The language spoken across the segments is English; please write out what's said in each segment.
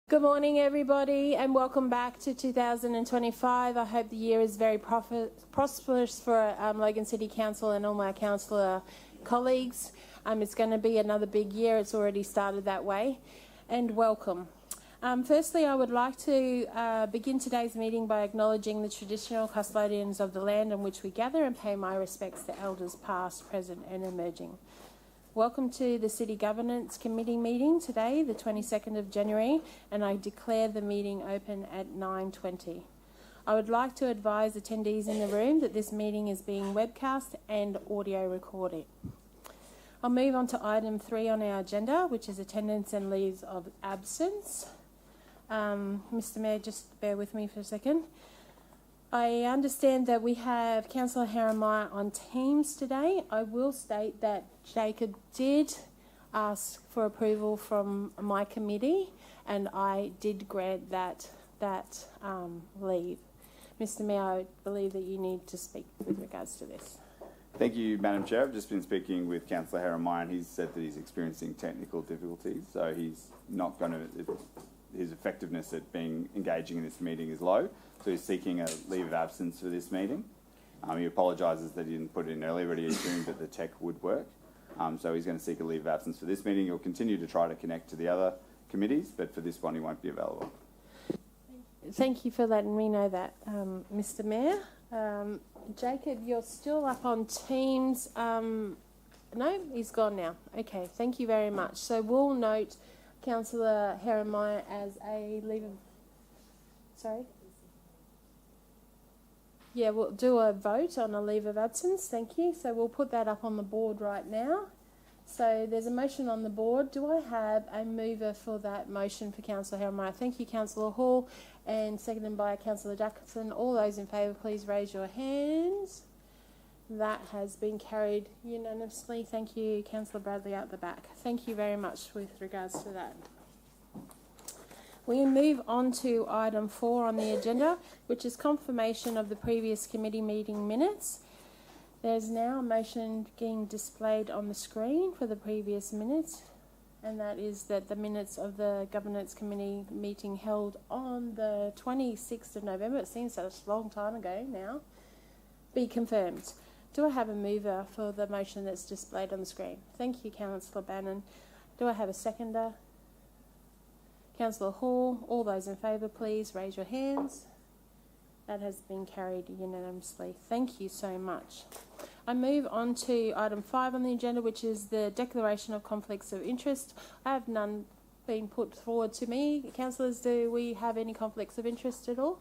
Good morning, everybody, and welcome back to 2025. I hope the year is very prosperous for Logan City Council and all my councillor colleagues. It's going to be another big year. It's already started that way. And welcome. Firstly, I would like to begin today's meeting by acknowledging the traditional custodians of the land on which we gather and pay my respects to elders past, present and emerging. Welcome to the City Governance Committee meeting today, the 22nd of January, and I declare the meeting open at 9:20. I would like to advise attendees in the room that this meeting is being webcast and audio recorded. I'll move on to item 3 on our agenda, which is attendance and leaves of absence. Mr Mayor, just bear with me for a second. I understand that we have Councillor Heremiah on Teams today. I will state that Jacob did ask for approval from my committee and I did grant that leave. Mr Mayor, I believe that you need to speak with regards to this. Thank you, Madam Chair. I've just been speaking with Councillor Heremiah and he's said that he's experiencing technical difficulties, so he's not going to... His effectiveness at engaging in this meeting is low, so he's seeking a leave of absence for this meeting. He apologises that he didn't put it in earlier, but he assumed that the tech would work. So he's going to seek a leave of absence for this meeting. He'll continue to try to connect to the other committees, but for this one he won't be available. Thank you for letting me know that, Mr Mayor. Jacob, you're still up on Teams. No, he's gone now. Okay, thank you very much. So we'll note Councillor Heremiah as a leave of... Sorry? Yeah, we'll do a vote on a leave of absence. Thank you. So we'll put that up on the board right now. So there's a motion on the board. Do I have a mover for that motion for Councillor Heremiah? Thank you, Councillor Hall, and seconded by Councillor Jackson. All those in favour, please raise your hands. That has been carried unanimously. Thank you, Councillor Bradley out the back. Thank you very much with regards to that. We move on to item 4 on the agenda, which is confirmation of the previous committee meeting minutes. There's now a motion being displayed on the screen for the previous minutes, and that is that the minutes of the Governance Committee meeting held on the 26th of November, it seems such a long time ago now, be confirmed. Do I have a mover for the motion that's displayed on the screen? Thank you, Councillor Bannon. Do I have a seconder? Councillor Hall. All those in favour, please raise your hands. That has been carried unanimously. Thank you so much. I move on to item 5 on the agenda, which is the declaration of conflicts of interest. I have none being put forward to me. Councillors, do we have any conflicts of interest at all?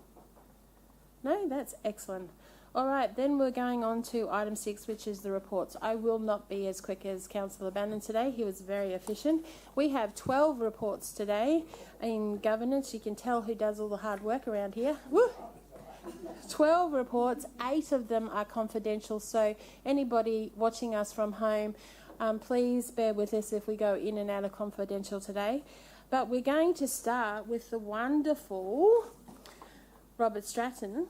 No? That's excellent. All right, then we're going on to item 6, which is the reports. I will not be as quick as Councillor Bannon today. He was very efficient. We have 12 reports today in governance. You can tell who does all the hard work around here. Woo! 12 reports, 8 of them are confidential, so anybody watching us from home, please bear with us if we go in and out of confidential today. But we're going to start with the wonderful Robert Stratton.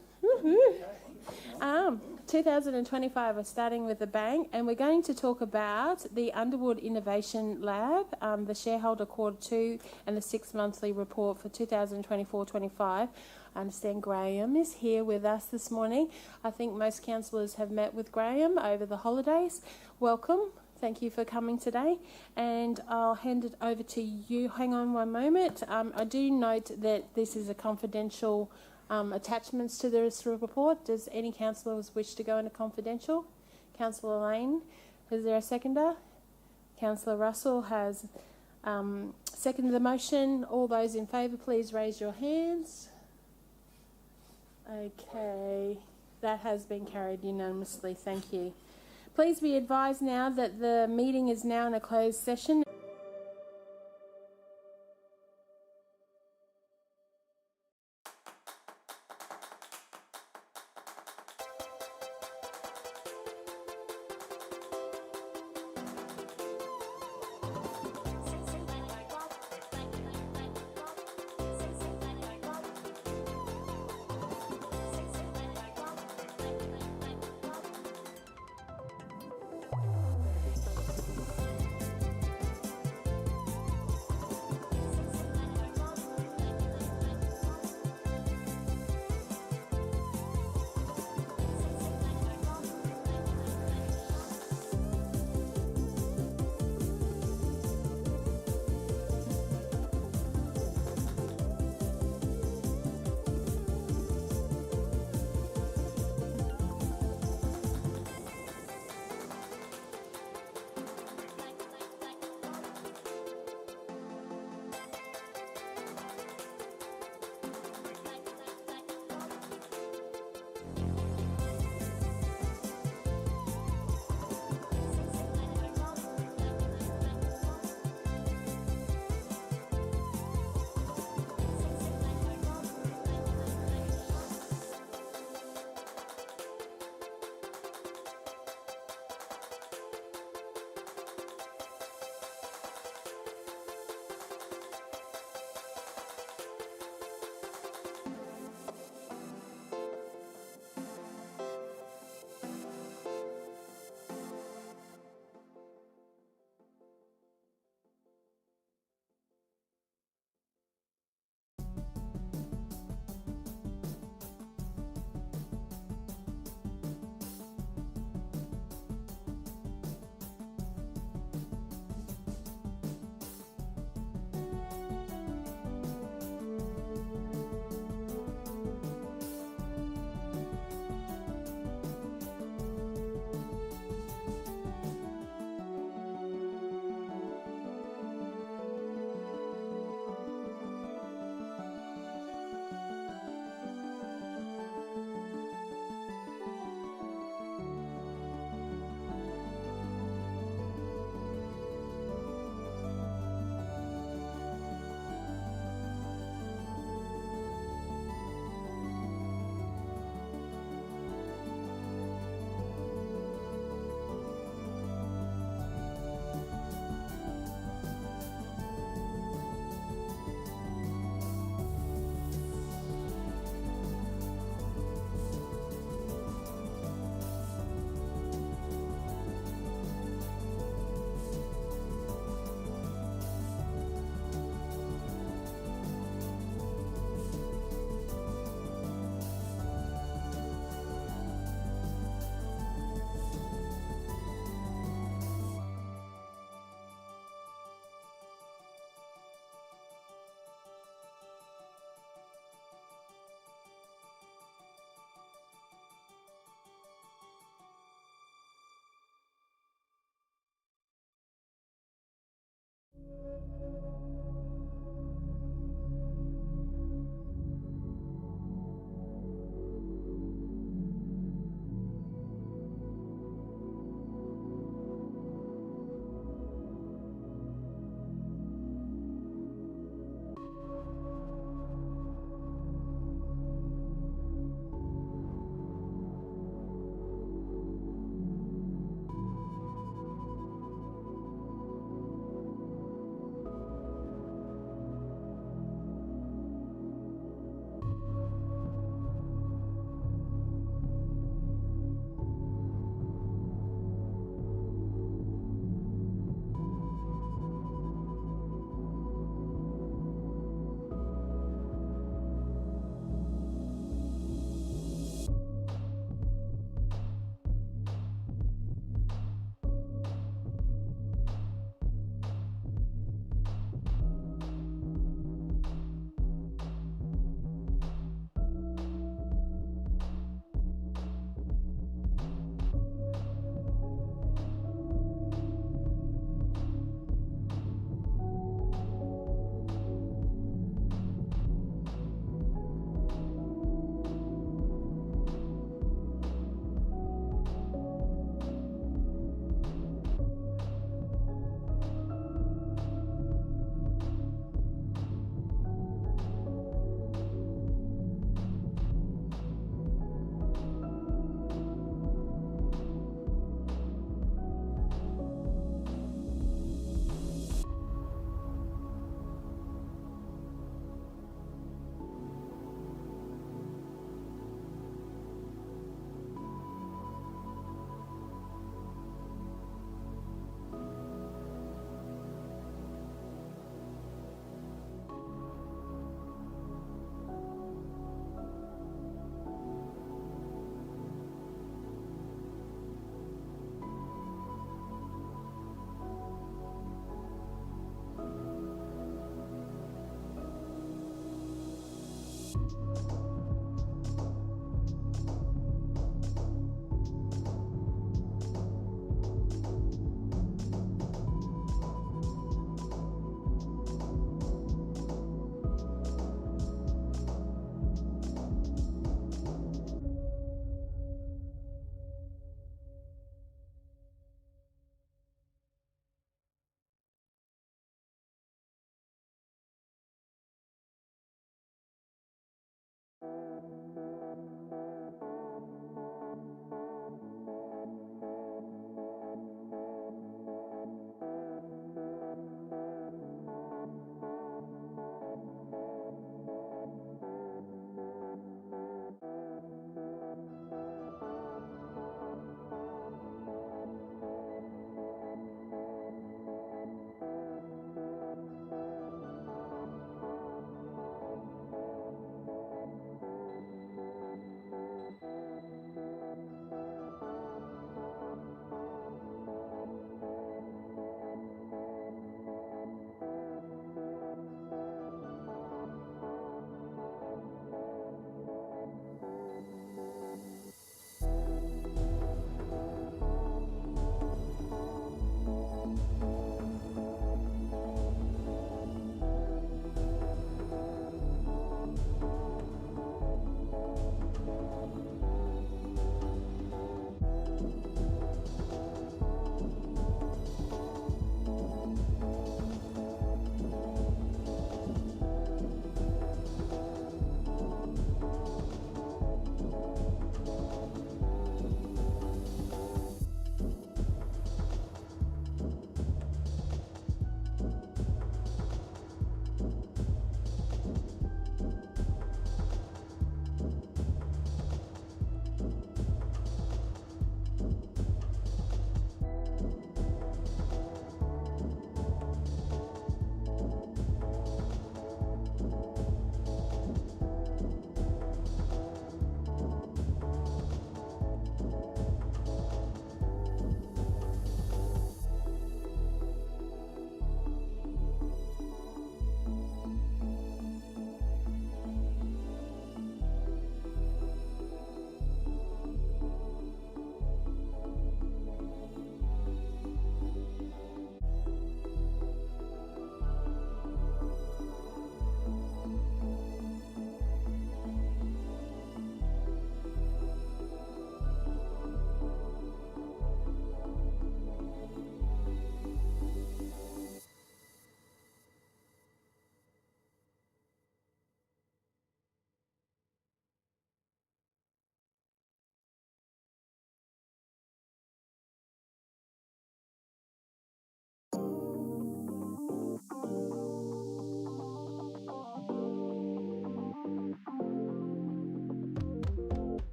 2025, we're starting with a bang, and we're going to talk about the Underwood Innovation Lab, the shareholder quarter 2 and the 6 monthly report for 2024-25. I understand Graham is here with us this morning. I think most councillors have met with Graham over the holidays. Welcome. Thank you for coming today, and I'll hand it over to you. Hang on one moment. I do note that this is a confidential attachments to this report. Does any councillors wish to go into confidential? Councillor Lane, is there a seconder? Councillor Russell has seconded the motion. All those in favour, please raise your hands. Okay, that has been carried unanimously. Thank you. Please be advised now that the meeting is now in a closed session.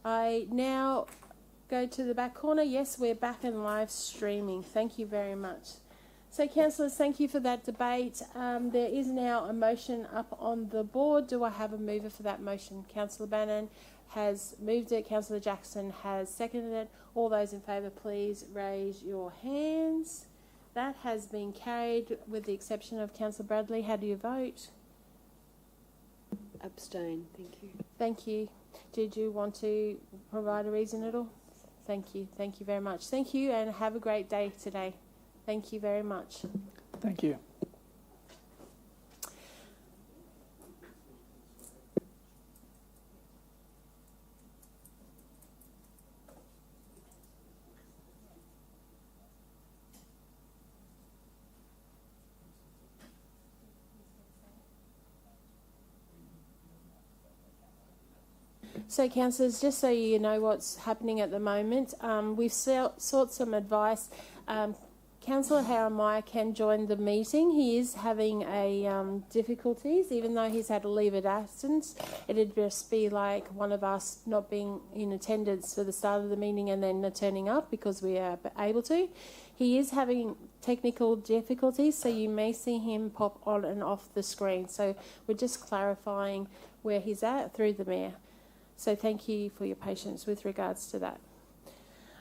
I now go to the back corner. Yes, we're back and live streaming. Thank you very much. So, councillors, thank you for that debate. There is now a motion up on the board. Do I have a mover for that motion? Councillor Bannon has moved it. Councillor Jackson has seconded it. All those in favour, please raise your hands. That has been carried with the exception of Councillor Bradley. How do you vote? Abstain, thank you. Thank you. Did you want to provide a reason at all? Thank you. Thank you very much. Thank you and have a great day today. Thank you very much. Thank you. So, councillors, just so you know what's happening at the moment, we've sought some advice. Councillor Haramaya can join the meeting. He is having difficulties, even though he's had a leave of absence. It'd just be like one of us not being in attendance for the start of the meeting and then turning up because we are able to. He is having technical difficulties, so you may see him pop on and off the screen. So we're just clarifying where he's at through the Mayor. So thank you for your patience with regards to that.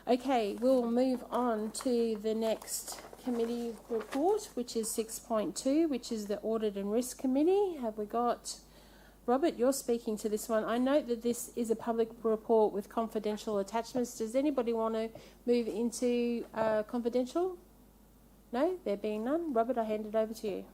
Okay, we'll move on to the next committee report, which is 6.2, which is the Audit and Risk Committee. Have we got... Robert, you're speaking to this one. I note that this is a public report with confidential attachments. Does anybody want to move into confidential? No? There being none. Robert, I hand it over to you.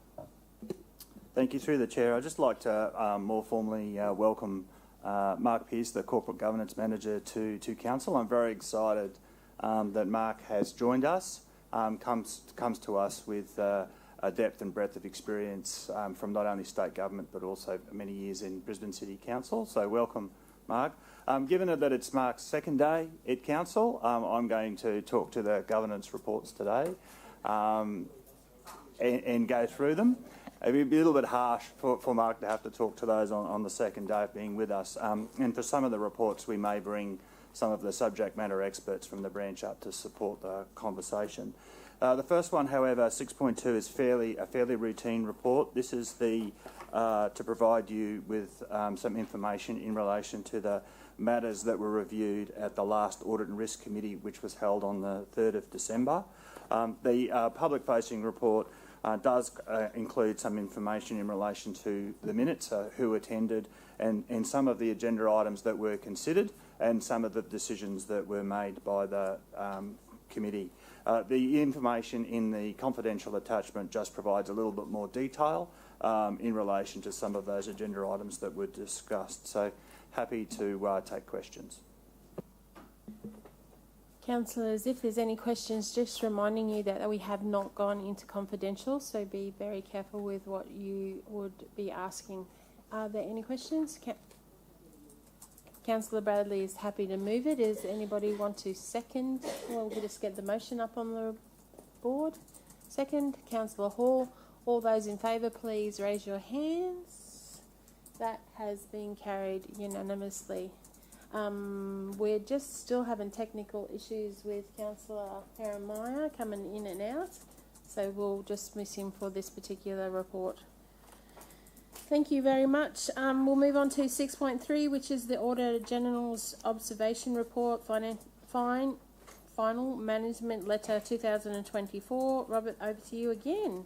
Thank you. Through the Chair, I'd just like to more formally welcome Mark Pearce, the Corporate Governance Manager, to Council. I'm very excited that Mark has joined us, comes to us with a depth and breadth of experience from not only state government but also many years in Brisbane City Council. So welcome, Mark. Given that it's Mark's second day at Council, I'm going to talk to the governance reports today and go through them. It'd be a little bit harsh for Mark to have to talk to those on the second day of being with us. And for some of the reports, we may bring some of the subject matter experts from the branch up to support the conversation. The first one, however, 6.2, is a fairly routine report. This is to provide you with some information in relation to the matters that were reviewed at the last Audit and Risk Committee, which was held on the 3rd of December. The public-facing report does include some information in relation to the minutes, who attended, and some of the agenda items that were considered, and some of the decisions that were made by the committee. The information in the confidential attachment just provides a little bit more detail in relation to some of those agenda items that were discussed. So happy to take questions. Councillors, if there's any questions, just reminding you that we have not gone into confidential, so be very careful with what you would be asking. Are there any questions? Councillor Bradley is happy to move it. Does anybody want to second? Well, we'll just get the motion up on the board. Second, Councillor Hall. All those in favour, please raise your hands. That has been carried unanimously. We're just still having technical issues with Councillor Haramaya coming in and out, so we'll just miss him for this particular report. Thank you very much. We'll move on to 6.3, which is the Auditor General's Observation Report, Final Management Letter 2024. Robert, over to you again.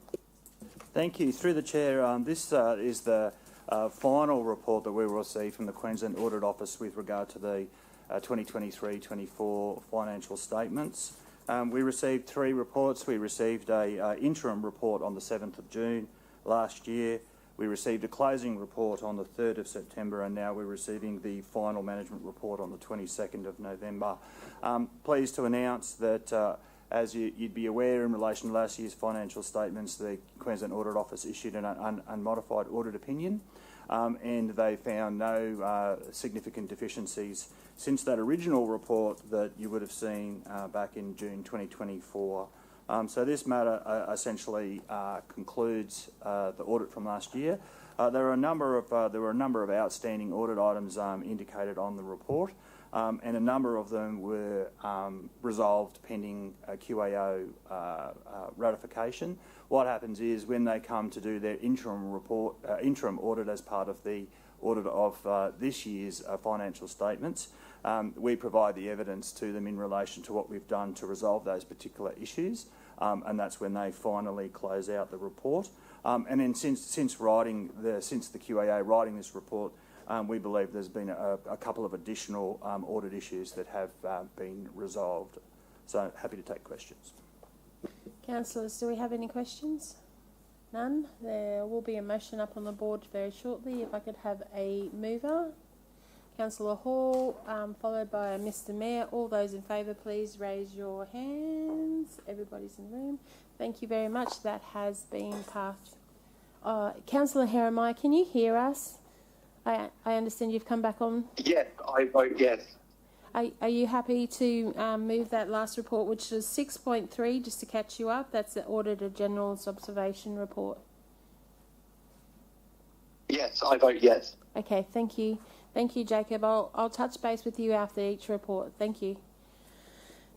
Thank you. Through the Chair, this is the final report that we will receive from the Queensland Audit Office with regard to the 2023-24 financial statements. We received 3 reports. We received a interim report on the 7th of June last year. We received a closing report on the 3rd of September, and now we're receiving the final management report on the 22nd of November. Pleased to announce that, as you'd be aware, in relation to last year's financial statements, the Queensland Audit Office issued an unmodified audit opinion, and they found no significant deficiencies since that original report that you would have seen back in June 2024. So this matter essentially concludes the audit from last year. There were a number of outstanding audit items indicated on the report, and a number of them were resolved pending QAO ratification. What happens is when they come to do their interim audit as part of the audit of this year's financial statements, we provide the evidence to them in relation to what we've done to resolve those particular issues, and that's when they finally close out the report. And then since the QAA writing this report, we believe there's been a couple of additional audit issues that have been resolved. So happy to take questions. Councillors, do we have any questions? None. There will be a motion up on the board very shortly. If I could have a mover. Councillor Hall, followed by Mr Mayor. All those in favour, please raise your hands. Everybody's in the room. Thank you very much. That has been passed. Councillor Heremiah, can you hear us? I understand you've come back on. Yes, I vote yes. Are you happy to move that last report, which is 6.3, just to catch you up? That's the Auditor General's observation report. Yes, I vote yes. Okay, thank you. Thank you, Jacob. I'll touch base with you after each report. Thank you.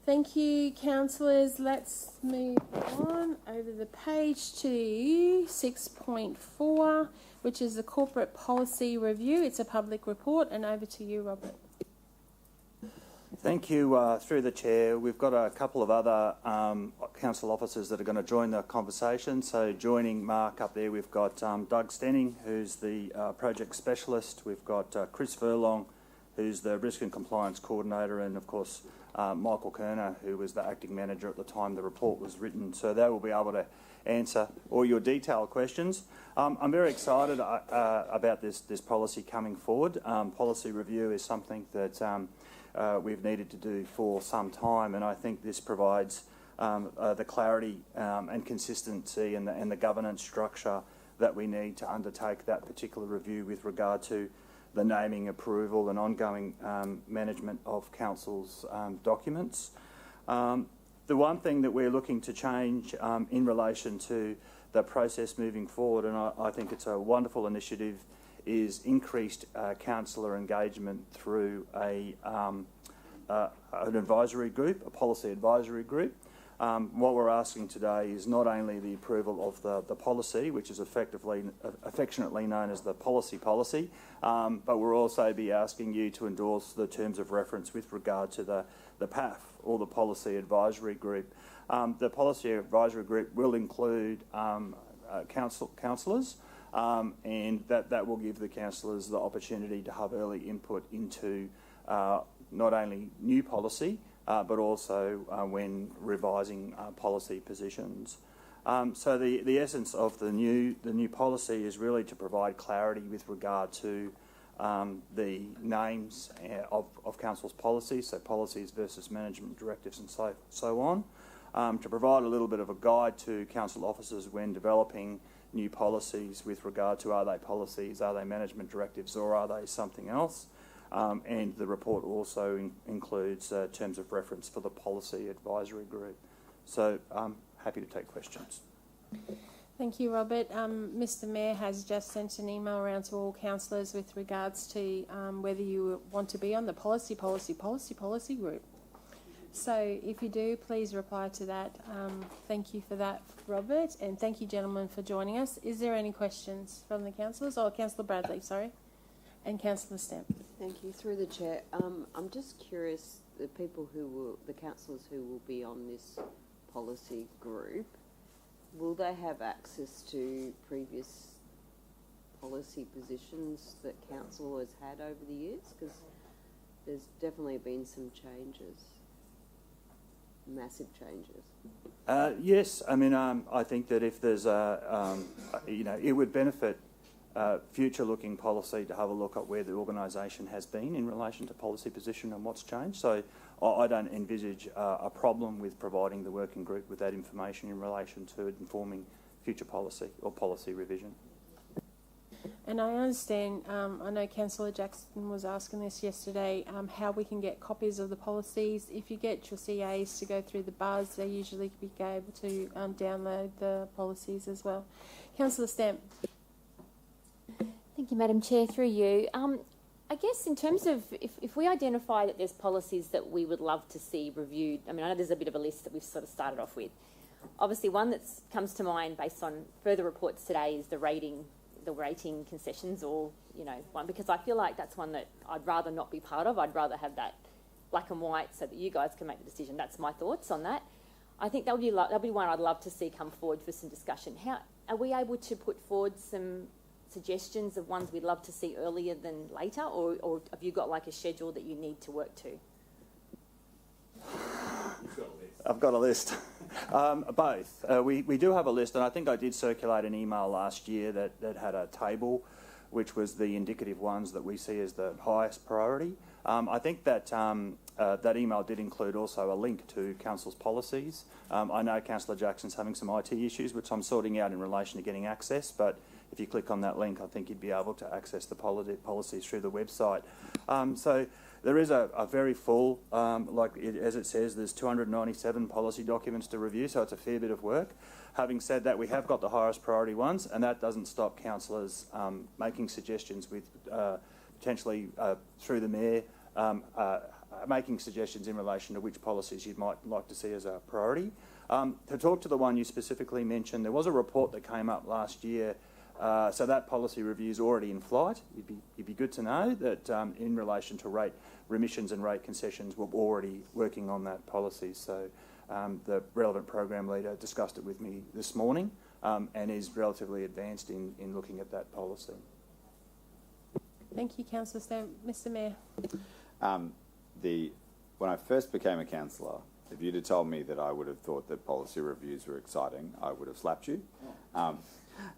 Thank you, councillors. Let's move on over the page to 6.4, which is the Corporate Policy Review. It's a public report, and over to you, Robert. Thank you. Through the chair, we've got a couple of other council officers that are going to join the conversation. So joining Mark up there, we've got Doug Stenning, who's the project specialist. We've got Chris Furlong, who's the risk and compliance coordinator, and of course Michael Kerner, who was the acting manager at the time the report was written. So they will be able to answer all your detailed questions. I'm very excited about this policy coming forward. Policy review is something that we've needed to do for some time, and I think this provides the clarity and consistency and the governance structure that we need to undertake that particular review with regard to the naming, approval and ongoing management of council's documents. The one thing that we're looking to change in relation to the process moving forward, and I think it's a wonderful initiative, is increased councillor engagement through an advisory group, a policy advisory group. What we're asking today is not only the approval of the policy, which is affectionately known as the policy, but we'll also be asking you to endorse the terms of reference with regard to the PAF, or the Policy Advisory Group. The Policy Advisory Group will include councillors, and that will give the councillors the opportunity to have early input into not only new policy, but also when revising policy positions. So the essence of the new policy is really to provide clarity with regard to the names of council's policies, so policies versus management directives and so on, to provide a little bit of a guide to council officers when developing new policies with regard to, are they policies, are they management directives, or are they something else? And the report also includes terms of reference for the Policy Advisory Group. So I'm happy to take questions. Thank you, Robert. Mr Mayor has just sent an email around to all councillors with regards to whether you want to be on the policy group. So if you do, please reply to that. Thank you for that, Robert, and thank you, gentlemen, for joining us. Is there any questions from the councillors? Oh, Councillor Bradley, sorry, and Councillor Stamp. Thank you. Through the chair, I'm just curious, the councillors who will be on this policy group, will they have access to previous policy positions that council has had over the years? Because There's definitely been some changes, massive changes. Yes, I mean, I think that if there's it would benefit future-looking policy to have a look at where the organisation has been in relation to policy position and what's changed. So I don't envisage a problem with providing the working group with that information in relation to informing future policy or policy revision. And I understand, I know Councillor Jackson was asking this yesterday, how we can get copies of the policies. If you get your CAs to go through the buzz, they usually be able to download the policies as well. Councillor Stamp. Thank you, Madam Chair. Through you. I guess in terms of if we identify that there's policies that we would love to see reviewed, I mean, I know there's a bit of a list that we've sort of started off with. Obviously, one that comes to mind based on further reports today is the rating concessions, or one, because I feel like that's one that I'd rather not be part of. I'd rather have that black and white so that you guys can make the decision. That's my thoughts on that. I think that'll be one I'd love to see come forward for some discussion. How are we able to put forward some suggestions of ones we'd love to see earlier than later, or have you got like a schedule that you need to work to? I've got a list. Both. We do have a list, and I think I did circulate an email last year that had a table which was the indicative ones that we see as the highest priority. I think that that email did include also a link to Council's policies. I know Councillor Jackson's having some IT issues, which I'm sorting out in relation to getting access, but if you click on that link, I think you'd be able to access the policies through the website. So there is a very full, as it says, there's 297 policy documents to review, so it's a fair bit of work. Having said that, we have got the highest priority ones, and that doesn't stop councillors making suggestions with potentially through the Mayor, making suggestions in relation to which policies you might like to see as a priority. To talk to the one you specifically mentioned, there was a report that came up last year. So that policy review is already in flight. It'd be good to know that in relation to rate remissions and rate concessions, we're already working on that policy. So the relevant program leader discussed it with me this morning and is relatively advanced in looking at that policy. Thank you, Councillor Stamp. Mr Mayor. When I first became a councillor, if you'd have told me that I would have thought that policy reviews were exciting, I would have slapped you.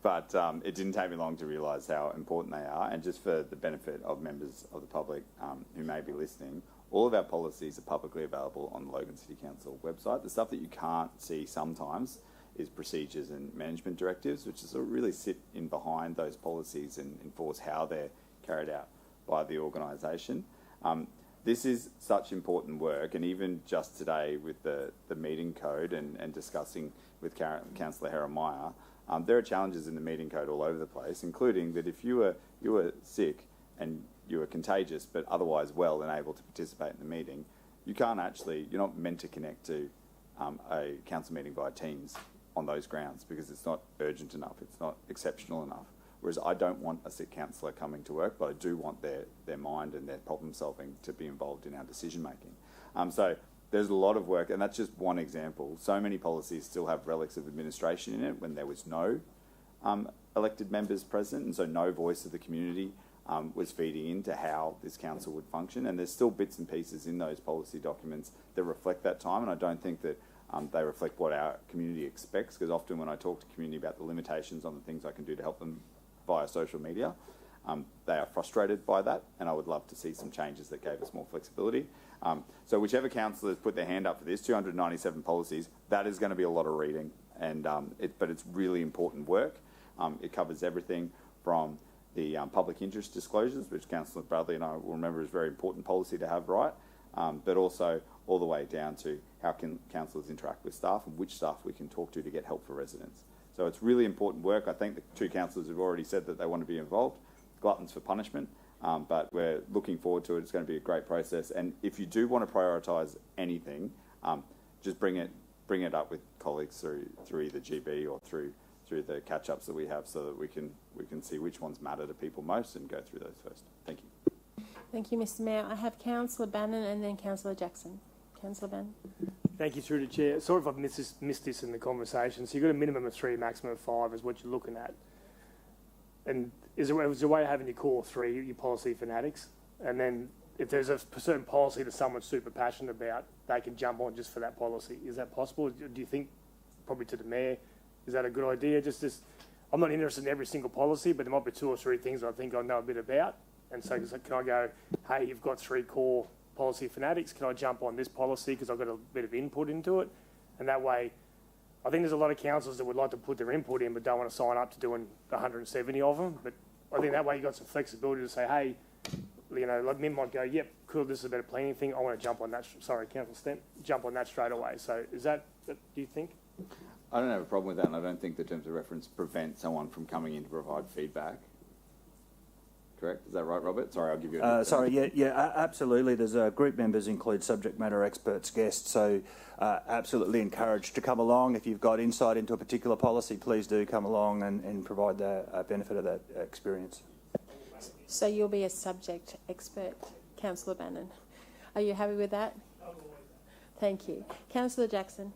But it didn't take me long to realise how important they are. And just for the benefit of members of the public who may be listening, all of our policies are publicly available on the Logan City Council website. The stuff that you can't see sometimes is procedures and management directives, which is really sit in behind those policies and enforce how they're carried out by the organisation. This is such important work, and even just today with the meeting code and discussing with Councillor Herremeier, there are challenges in the meeting code all over the place, including that if you were sick and you were contagious but otherwise well and able to participate in the meeting, you're not meant to connect to a council meeting via Teams on those grounds because it's not urgent enough, it's not exceptional enough. Whereas I don't want a sick councillor coming to work, but I do want their mind and their problem solving to be involved in our decision making. So there's a lot of work, and that's just one example. So many policies still have relics of administration in it when there was no elected members present, and so no voice of the community was feeding into how this council would function. And there's still bits and pieces in those policy documents that reflect that time, and I don't think that they reflect what our community expects, because often when I talk to community about the limitations on the things I can do to help them via social media, they are frustrated by that, and I would love to see some changes that gave us more flexibility. So whichever councillors put their hand up for this, 297 policies, that is going to be a lot of reading, and but it's really important work. It covers everything from the public interest disclosures, which Councillor Bradley and I will remember is a very important policy to have right, but also all the way down to how can councillors interact with staff and which staff we can talk to get help for residents. So it's really important work. I think the two councillors have already said that they want to be involved. Gluttons for punishment, but we're looking forward to it. It's going to be a great process. And if you do want to prioritise anything, just bring it up with colleagues through either GB or through the catch-ups that we have, so that we can see which ones matter to people most and go through those first. Thank you. Thank you, Mr Mayor. I have Councillor Bannon and then Councillor Jackson. Councillor Bannon. Thank you, through the chair. Sorry if I've missed this in the conversation. So you've got a minimum of 3, maximum of 5 is what you're looking at. And is there a way of having your core 3, your policy fanatics? And then if there's a certain policy that someone's super passionate about, they can jump on just for that policy. Is that possible? Do you think, probably to the mayor, is that a good idea? Just I'm not interested in every single policy, but there might be 2 or 3 things I think I know a bit about. And so can I go, hey, you've got 3 core policy fanatics, can I jump on this policy because I've got a bit of input into it? And that way, I think there's a lot of councillors that would like to put their input in but don't want to sign up to doing 170 of them. But I think that way you've got some flexibility to say, hey, you know, like Min might go, yep, cool, this is a better planning thing, I want to jump on that, Councillor Stent, jump on that straight away. So is that do you think? I don't have a problem with that, and I don't think the terms of reference prevent someone from coming in to provide feedback. Correct? Is that right, Robert? Sorry, I'll give you a Absolutely. There's group members include subject matter experts, guests, so absolutely encouraged to come along. If you've got insight into a particular policy, please do come along and provide the benefit of that experience. So you'll be a subject expert, Councillor Bannon. Are you happy with that? Thank you. Councillor Jackson.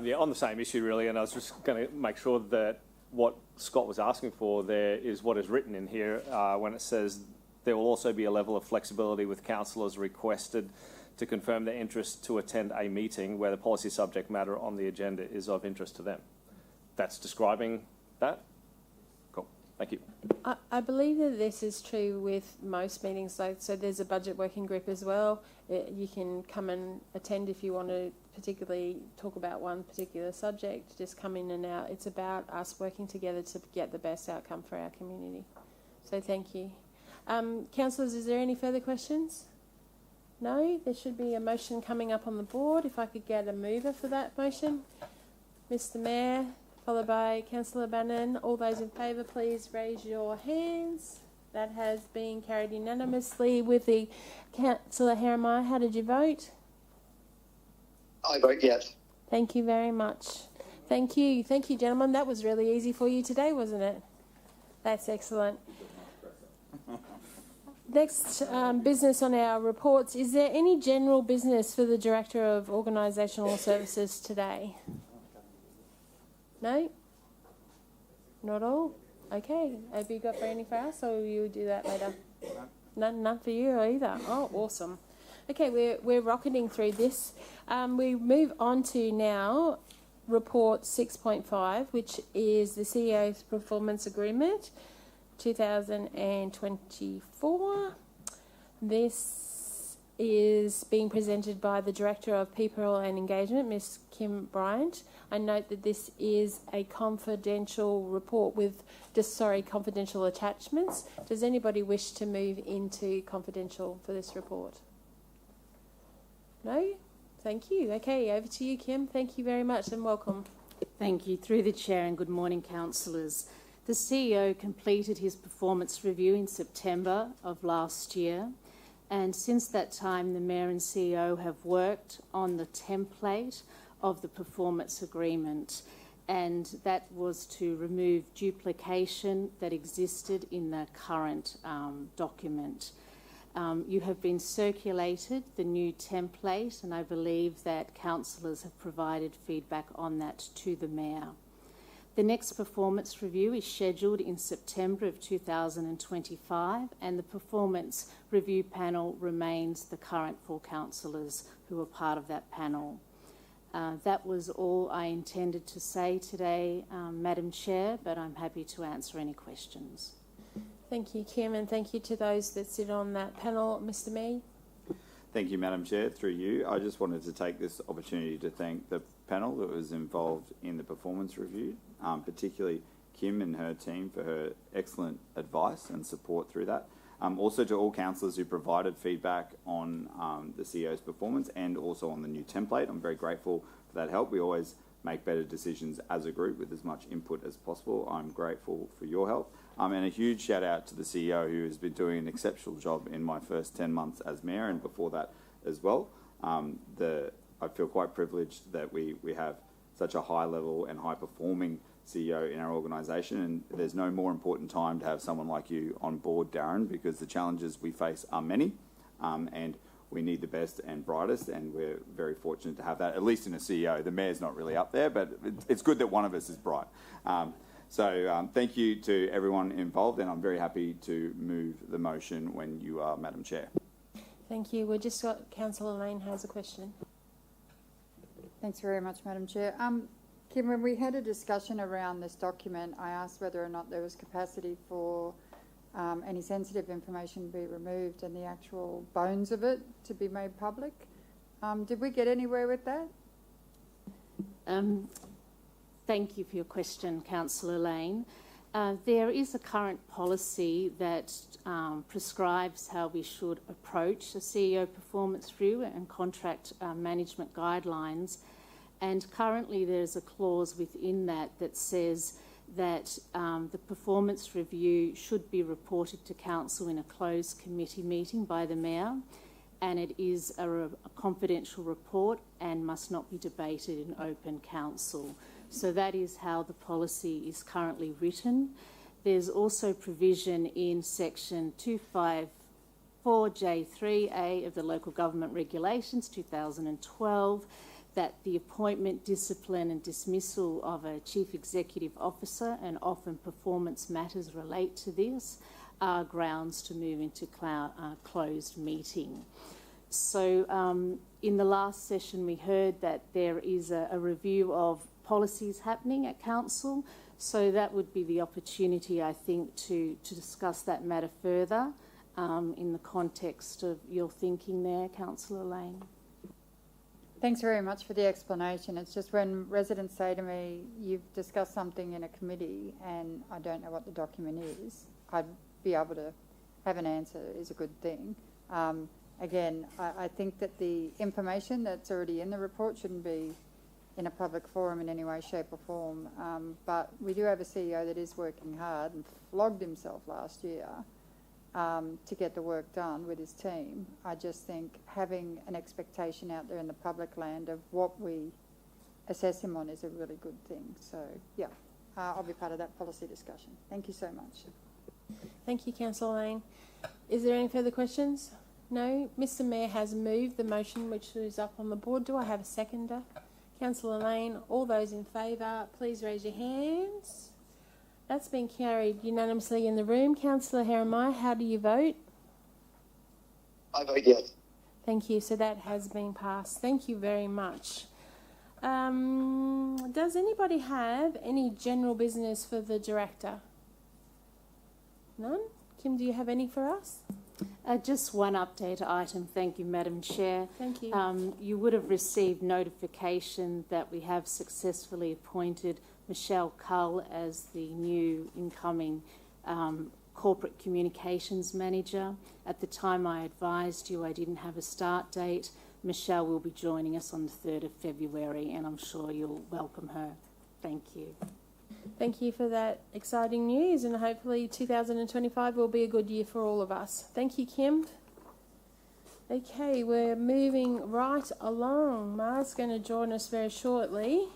Yeah, on the same issue really, and I was just going to make sure that what Scott was asking for there is what is written in here when it says there will also be a level of flexibility with councillors requested to confirm their interest to attend a meeting where the policy subject matter on the agenda is of interest to them. That's describing that? Cool. Thank you. I believe that this is true with most meetings. So there's a budget working group as well. You can come and attend if you want to particularly talk about one particular subject. Just come in and out. It's about us working together to get the best outcome for our community. So thank you. Councillors, is there any further questions? No? There should be a motion coming up on the board. If I could get a mover for that motion. Mr Mayor, followed by Councillor Bannon. All those in favour, please raise your hands. That has been carried unanimously with the Councillor Heremiah. How did you vote? I vote yes. Thank you very much. Thank you, gentlemen. That was really easy for you today, wasn't it? That's excellent. Next business on our reports. Is there any general business for the Director of Organisational Services today? No? Not all? Okay. Have you got any for us, or will you do that later? None for you either. Oh, awesome. Okay, we're rocketing through this. We move on to now report 6.5, which is the CEO's performance agreement 2024. This is being presented by the Director of People and Engagement, Ms. Kim Bryant. I note that this is a confidential report with confidential attachments. Does anybody wish to move into confidential for this report? No? Thank you. Okay, over to you, Kim. Thank you very much and welcome. Thank you. Through the Chair, and good morning, councillors. The CEO completed his performance review in September of last year, and since that time the Mayor and CEO have worked on the template of the performance agreement, and that was to remove duplication that existed in the current document. You have been circulated the new template, and I believe that councillors have provided feedback on that to the Mayor. The next performance review is scheduled in September of 2025, and the performance review panel remains the current 4 councillors who are part of that panel. That was all I intended to say today, Madam Chair, but I'm happy to answer any questions. Thank you, Kim, and thank you to those that sit on that panel. Mr Mee? Thank you, Madam Chair. Through you, I just wanted to take this opportunity to thank the panel that was involved in the performance review, particularly Kim and her team for her excellent advice and support through that. Also to all councillors who provided feedback on the CEO's performance and also on the new template. I'm very grateful for that help. We always make better decisions as a group with as much input as possible. I'm grateful for your help. And a huge shout out to the CEO, who has been doing an exceptional job in my first 10 months as Mayor and before that as well. I feel quite privileged that we have such a high level and high performing CEO in our organisation, and there's no more important time to have someone like you on board, Darren, because the challenges we face are many, and we need the best and brightest, and we're very fortunate to have that, at least in a CEO. The Mayor's not really up there, but it's good that one of us is bright. So thank you to everyone involved, and I'm very happy to move the motion when you are, Madam Chair. Thank you. We just got Councillor Lane has a question. Thanks very much, Madam Chair. Kim, when we had a discussion around this document, I asked whether or not there was capacity for any sensitive information to be removed and the actual bones of it to be made public. Did we get anywhere with that? Thank you for your question, Councillor Lane. There is a current policy that prescribes how we should approach a CEO performance review and contract management guidelines. And currently there's a clause within that that says that the performance review should be reported to Council in a closed committee meeting by the Mayor, and it is a confidential report and must not be debated in open council. So that is how the policy is currently written. There's also provision in section 254J3A of the Local Government Regulations 2012 that the appointment, discipline and dismissal of a Chief Executive Officer, and often performance matters relate to this, are grounds to move into closed meeting. So in the last session we heard that there is a review of policies happening at Council, so that would be the opportunity, I think, to discuss that matter further in the context of your thinking there, Councillor Lane. Thanks very much for the explanation. It's just when residents say to me, you've discussed something in a committee and I don't know what the document is, I'd be able to have an answer is a good thing. Again, I think that the information that's already in the report shouldn't be in a public forum in any way, shape or form. But we do have a CEO that is working hard and flogged himself last year to get the work done with his team. I just think having an expectation out there in the public land of what we assess him on is a really good thing. So, yeah, I'll be part of that policy discussion. Thank you so much. Thank you, Councillor Lane. Is there any further questions? No? Mr Mayor has moved the motion which is up on the board. Do I have a seconder? Councillor Lane, all those in favour, please raise your hands. That's been carried unanimously in the room. Councillor Heremiah, how do you vote? I vote yes. Thank you. So that has been passed. Thank you very much. Does anybody have any general business for the director? None? Kim, do you have any for us? Just one update item. Thank you, Madam Chair. Thank you. You would have received notification that we have successfully appointed Michelle Cull as the new incoming Corporate Communications Manager. At the time I advised you I didn't have a start date. Michelle will be joining us on the 3rd of February and I'm sure you'll welcome her. Thank you. Thank you for that exciting news, and hopefully 2025 will be a good year for all of us. Thank you, Kim. Okay, we're moving right along. Mar's going to join us very shortly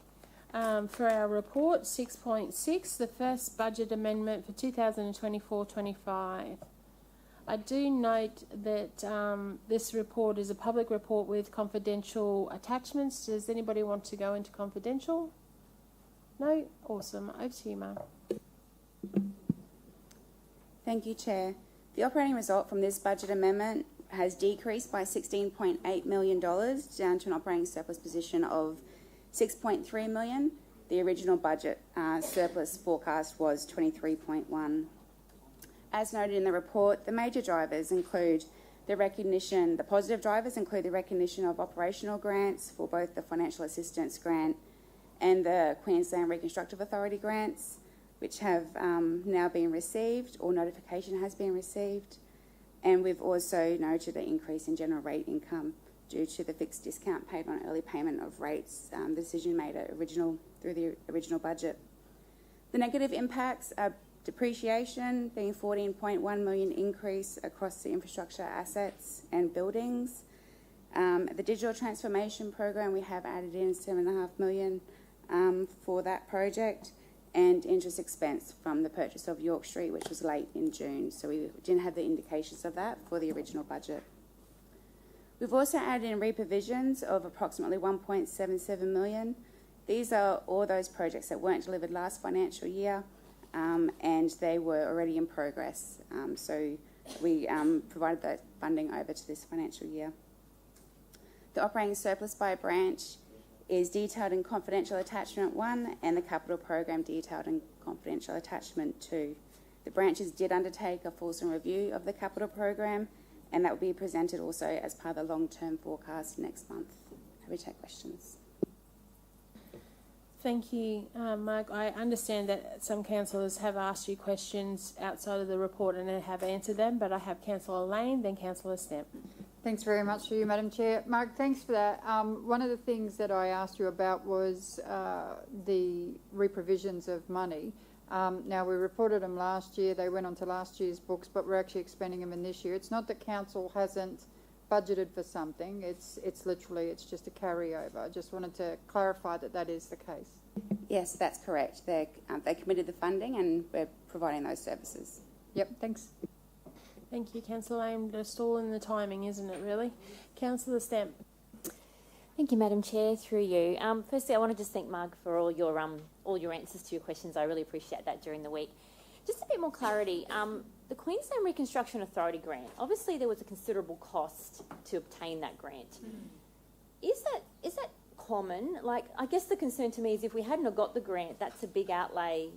for our report 6.6, the first budget amendment for 2024-25. I do note that this report is a public report with confidential attachments. Does anybody want to go into confidential? No? Awesome. Over to you, Ma. Thank you, Chair. The operating result from this budget amendment has decreased by $16.8 million down to an operating surplus position of $6.3 million. The original budget surplus forecast was $23.1. As noted in the report, the major drivers include the positive drivers include the recognition of operational grants for both the Financial Assistance Grant and the Queensland Reconstructive Authority grants, which have now been received, or notification has been received. And we've also noted an increase in general rate income due to the fixed discount paid on early payment of rates, the decision made through the original budget. The negative impacts are depreciation being $14.1 million increase across the infrastructure assets and buildings. The digital transformation program, we have added in $7.5 million for that project, and interest expense from the purchase of York Street, which was late in June, so we didn't have the indications of that for the original budget. We've also added in reprovisions of approximately $1.77 million. These are all those projects that weren't delivered last financial year and they were already in progress. So we provided that funding over to this financial year. The operating surplus by branch is detailed in confidential attachment 1 and the capital program detailed in confidential attachment 2. The branches did undertake a fulsome review of the capital program, and that will be presented also as part of the long-term forecast next month. Happy to take questions. Thank you, Mark. I understand that some councillors have asked you questions outside of the report and have answered them, but I have Councillor Lane, then Councillor Stamp. Thanks very much for you, Madam Chair. Mark, thanks for that. One of the things that I asked you about was the reprovisions of money. Now, we reported them last year. They went onto last year's books, but we're actually expending them in this year. It's not that council hasn't budgeted for something. It's just a carryover. I just wanted to clarify that that is the case. Yes, that's correct. They committed the funding and we're providing those services. Yep, thanks. Thank you, Councillor Lane. Just all in the timing, isn't it, really? Councillor Stamp. Thank you, Madam Chair, through you. Firstly, I want to just thank Mark for all your answers to your questions. I really appreciate that during the week. Just a bit more clarity. The Queensland Reconstruction Authority grant, obviously there was a considerable cost to obtain that grant. Is that common? Like, I guess the concern to me is if we hadn't have got the grant, that's a big outlay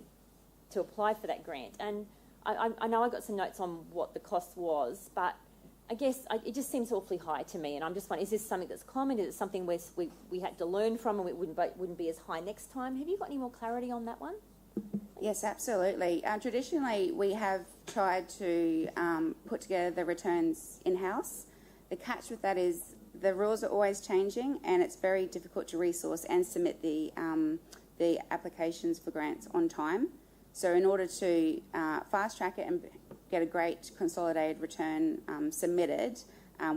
to apply for that grant. And I know I got some notes on what the cost was, but I guess it just seems awfully high to me, and I'm just wondering, is this something that's common? Is it something where we had to learn from and it wouldn't be as high next time? Have you got any more clarity on that one? Yes, absolutely. Traditionally, we have tried to put together the returns in-house. The catch with that is the rules are always changing, and it's very difficult to resource and submit the applications for grants on time. So in order to fast track it and get a great consolidated return submitted,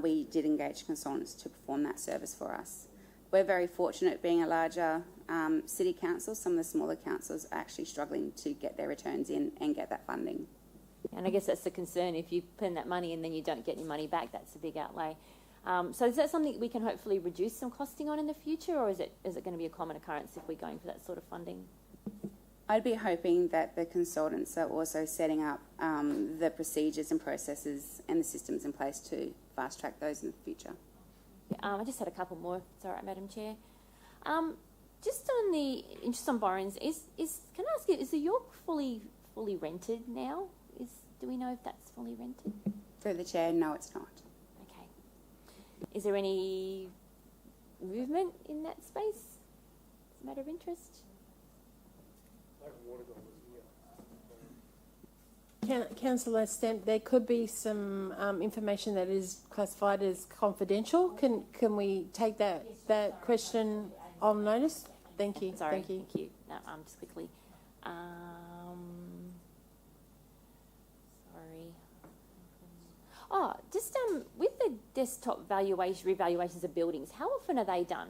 we did engage consultants to perform that service for us. We're very fortunate being a larger city council. Some of the smaller councils are actually struggling to get their returns in and get that funding. And I guess that's the concern. If you spend that money and then you don't get any money back, that's a big outlay. So is that something we can hopefully reduce some costing on in the future, or is it going to be a common occurrence if we're going for that sort of funding? I'd be hoping that the consultants are also setting up the procedures and processes and the systems in place to fast track those in the future. I just had a couple more. It's all right, Madam Chair. Just on the interest on borrowings, can I ask you, is the York fully rented now? Do we know if that's fully rented? Through the Chair, no, it's not. Okay. Is there any movement in that space? It's a matter of interest. Councillor Stamp, there could be some information that is classified as confidential. Can we take that question on notice? Thank you. Sorry. Thank you. Thank you. No, just quickly. Sorry. Oh, just with the desktop revaluations of buildings, how often are they done?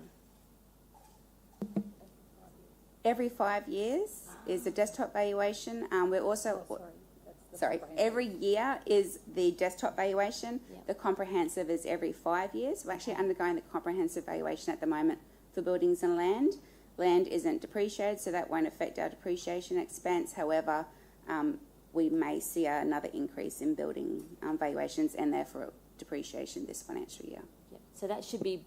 Every 5 years is the desktop valuation. We're also... every year is the desktop valuation. Yep. The comprehensive is every 5 years. We're actually undergoing the comprehensive valuation at the moment for buildings and land. Land isn't depreciated, so that won't affect our depreciation expense. However, we may see another increase in building valuations and therefore depreciation this financial year. Yep. So that should be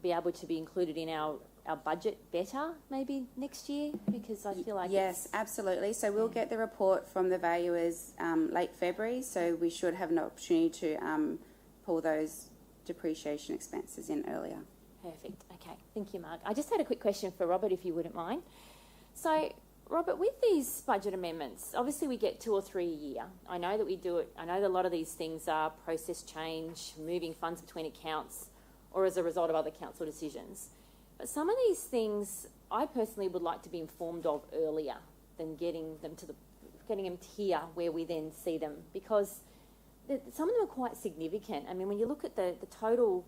able to be included in our budget better maybe next year, because I feel like yes, absolutely. So we'll get the report from the valuers late February, so we should have an opportunity to pull those depreciation expenses in earlier. Perfect. Okay, thank you, Mark. I just had a quick question for Robert, if you wouldn't mind. So Robert, with these budget amendments, obviously we get 2 or 3 a year. I know that we do it. I know that a lot of these things are process change, moving funds between accounts, or as a result of other council decisions. But some of these things I personally would like to be informed of earlier than getting them here where we then see them, because some of them are quite significant. I mean, when you look at the total,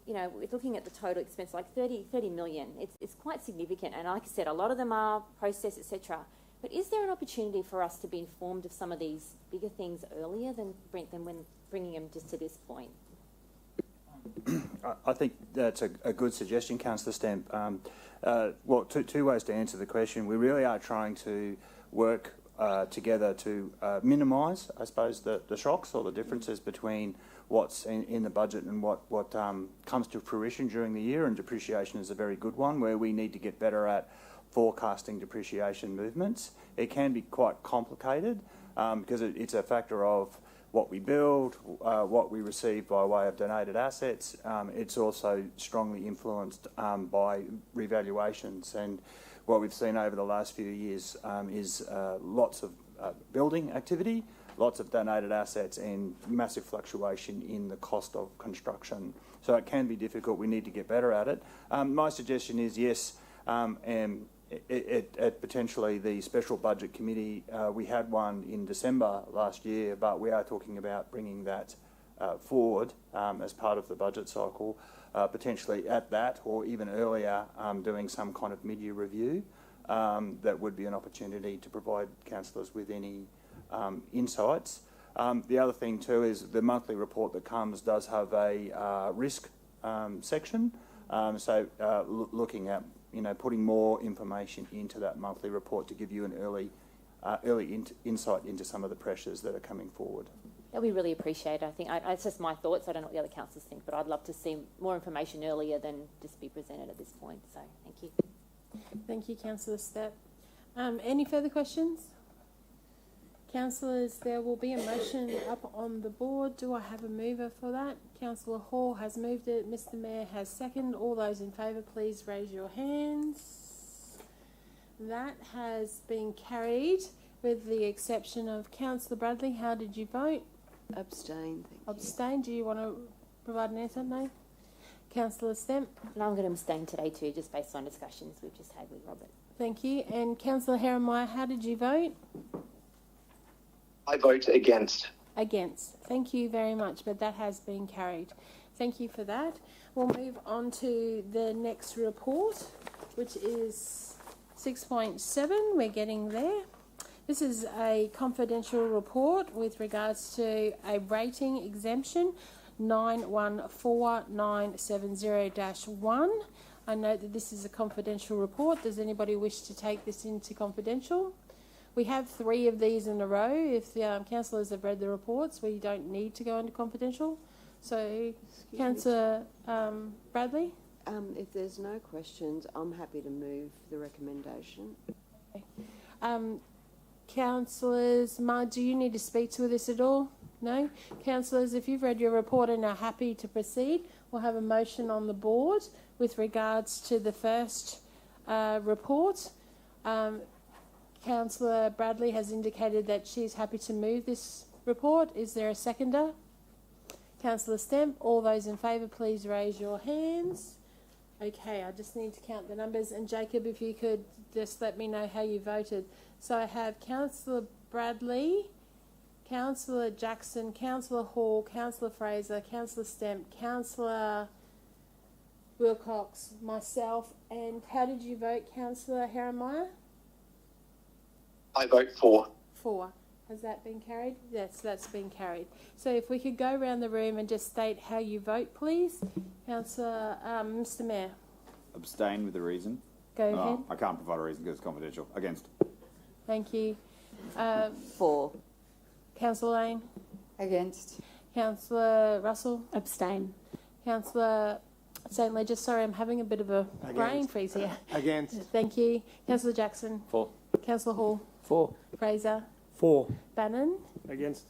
we're looking at the total expense, like 30 million. It's quite significant. And like I said, a lot of them are process, etc. But is there an opportunity for us to be informed of some of these bigger things earlier than when bringing them just to this point? I think that's a good suggestion, Councillor Stamp. Two ways to answer the question. We really are trying to work together to minimise, I suppose, the shocks or the differences between what's in the budget and what comes to fruition during the year. And depreciation is a very good one, where we need to get better at forecasting depreciation movements. It can be quite complicated because it's a factor of what we build, what we receive by way of donated assets. It's also strongly influenced by revaluations, and what we've seen over the last few years is lots of building activity, lots of donated assets, and massive fluctuation in the cost of construction. So it can be difficult. We need to get better at it. My suggestion is yes, and at potentially the special budget committee, we had one in December last year, but we are talking about bringing that forward as part of the budget cycle, potentially at that or even earlier, doing some kind of mid-year review. That would be an opportunity to provide councillors with any insights. The other thing too is the monthly report that comes does have a risk section, so looking at putting more information into that monthly report to give you an early insight into some of the pressures that are coming forward. That we really appreciate. I think it's just my thoughts. I don't know what the other councillors think, but I'd love to see more information earlier than just be presented at this point. So thank you. Thank you, Councillor Stepp. Any further questions? Councillors, there will be a motion up on the board. Do I have a mover for that? Councillor Hall has moved it. Mr. Mayor has seconded. All those in favour, please raise your hands. That has been carried with the exception of Councillor Bradley. How did you vote? Abstain, thank you. Abstain. Do you want to provide an answer? No. Councillor Stemp. And I'm going to abstain today too, just based on discussions we've just had with Robert. Thank you. And Councillor Herrenmeyer, how did you vote? I vote against. Against. Thank you very much, but that has been carried. Thank you for that. We'll move on to the next report, which is 6.7. We're getting there. This is a confidential report with regards to a rating exemption 914970-1. I note that this is a confidential report. Does anybody wish to take this into confidential? We have 3 of these in a row. If the councillors have read the reports, we don't need to go into confidential. So, Councillor Bradley? If there's no questions, I'm happy to move the recommendation. Okay. Councillors, do you need to speak to this at all? No? Councillors, if you've read your report and are happy to proceed, we'll have a motion on the board with regards to the first report. Councillor Bradley has indicated that she's happy to move this report. Is there a seconder? Councillor Stemp, all those in favour, please raise your hands. Okay, I just need to count the numbers. And Jacob, if you could just let me know how you voted. So I have Councillor Bradley, Councillor Jackson, Councillor Hall, Councillor Fraser, Councillor Stemp, Councillor Wilcox, myself, and how did you vote, Councillor Herrenmeyer? I vote for. 4. Has that been carried? Yes, that's been carried. So if we could go around the room and just state how you vote, please. Councillor, Mr. Mayor. Abstain with a reason. Go ahead. I can't provide a reason because it's confidential. Against. Thank you. For. Councillor Lane. Against. Councillor Russell. Abstain. Councillor St. Ledger. Sorry, I'm having a bit of a brain freeze here. Against. Thank you. Councillor Jackson. For. Councillor Hall. For. Fraser. For. Bannon. Against.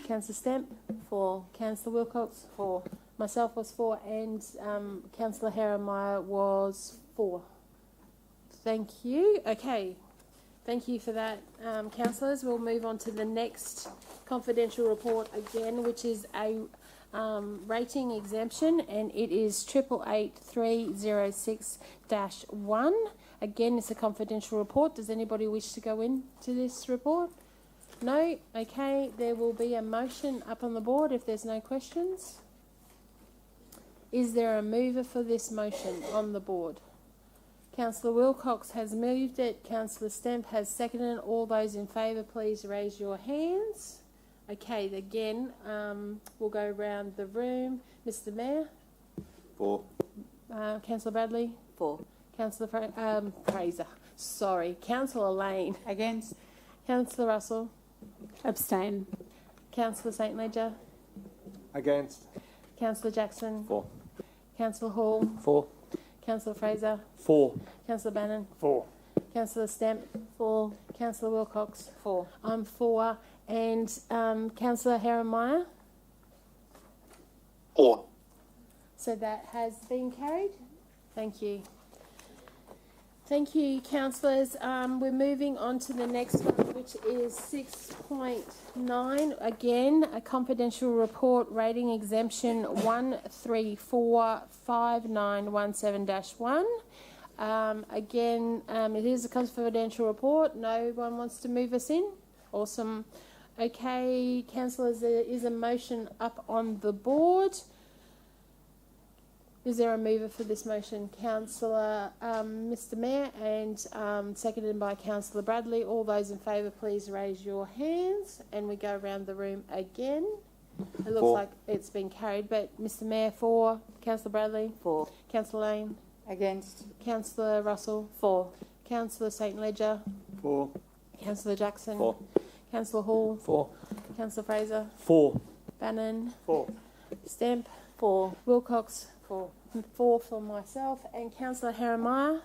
Councillor Stemp. 4. Councillor Wilcox. 4. Myself was 4, and Councillor Herrenmeyer was 4. Thank you. Okay. Thank you for that, councillors. We'll move on to the next confidential report again, which is a rating exemption, and it is 888306-1. Again, it's a confidential report. Does anybody wish to go into this report? No? Okay, there will be a motion up on the board if there's no questions. Is there a mover for this motion on the board? Councillor Wilcox has moved it. Councillor Stemp has seconded it. All those in favour, please raise your hands. Okay, again, we'll go around the room. Mr. Mayor? For. Councillor Bradley? For. Councillor Fraser. Sorry. Councillor Lane? Against. Councillor Russell, Abstain. Councillor St Ledger, Against. Councillor Jackson, For. Councillor Hall, For. Councillor Fraser, For. Councillor Bannon, For. Councillor Stamp, For. Councillor Wilcox. For. I'm for. And Councillor Herrenmeyer. For. So that has been carried. Thank you. Thank you, councillors. We're moving on to the next one, which is 6.9. Again, a confidential report rating exemption 1345917-1. Again, it is a confidential report. No one wants to move us in. Awesome. Okay, councillors, there is a motion up on the board. Is there a mover for this motion? Councillor, Mr Mayor, and seconded by Councillor Bradley. All those in favour, please raise your hands. And we go around the room again. It looks like it's been carried, but Mr Mayor, for. Councillor Bradley? For. Councillor Lane? Against. Councillor Russell? For. Councillor St Ledger? For. Councillor Jackson? For. Councillor Hall? For. Councillor Fraser? For. Bannon? For. Stamp? For. Wilcox? For. 4 for myself. And Councillor Herrenmeyer?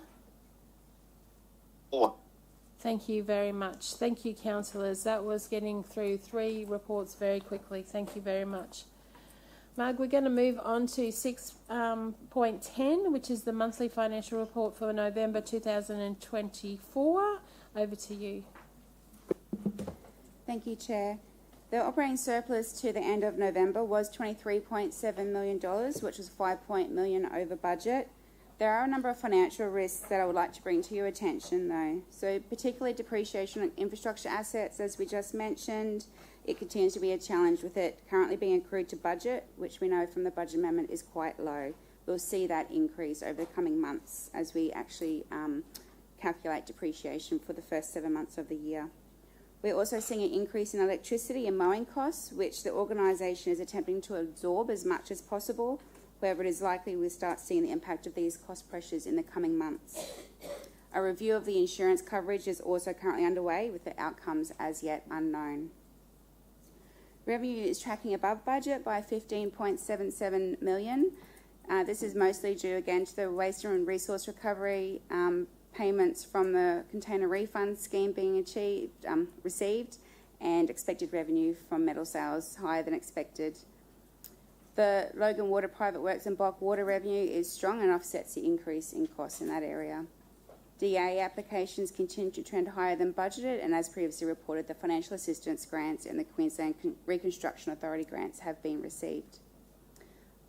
For. Thank you very much. Thank you, councillors. That was getting through 3 reports very quickly. Thank you very much. Marg, we're going to move on to 6.10, which is the monthly financial report for November 2024. Over to you. Thank you, Chair. The operating surplus to the end of November was $23.7 million, which was $5 million over budget. There are a number of financial risks that I would like to bring to your attention, though. So particularly depreciation on infrastructure assets, as we just mentioned. It continues to be a challenge with it currently being accrued to budget, which we know from the budget amendment is quite low. We'll see that increase over the coming months as we actually calculate depreciation for the first 7 months of the year. We're also seeing an increase in electricity and mowing costs, which the organisation is attempting to absorb as much as possible. However, it is likely we'll start seeing the impact of these cost pressures in the coming months. A review of the insurance coverage is also currently underway, with the outcomes as yet unknown. Revenue is tracking above budget by $15.77 million. This is mostly due again to the waste and resource recovery payments from the container refund scheme being received, and expected revenue from metal sales higher than expected. The Logan Water Private Works and Bulk Water revenue is strong and offsets the increase in costs in that area. DA applications continue to trend higher than budgeted, and as previously reported, the financial assistance grants and the Queensland Reconstruction Authority grants have been received.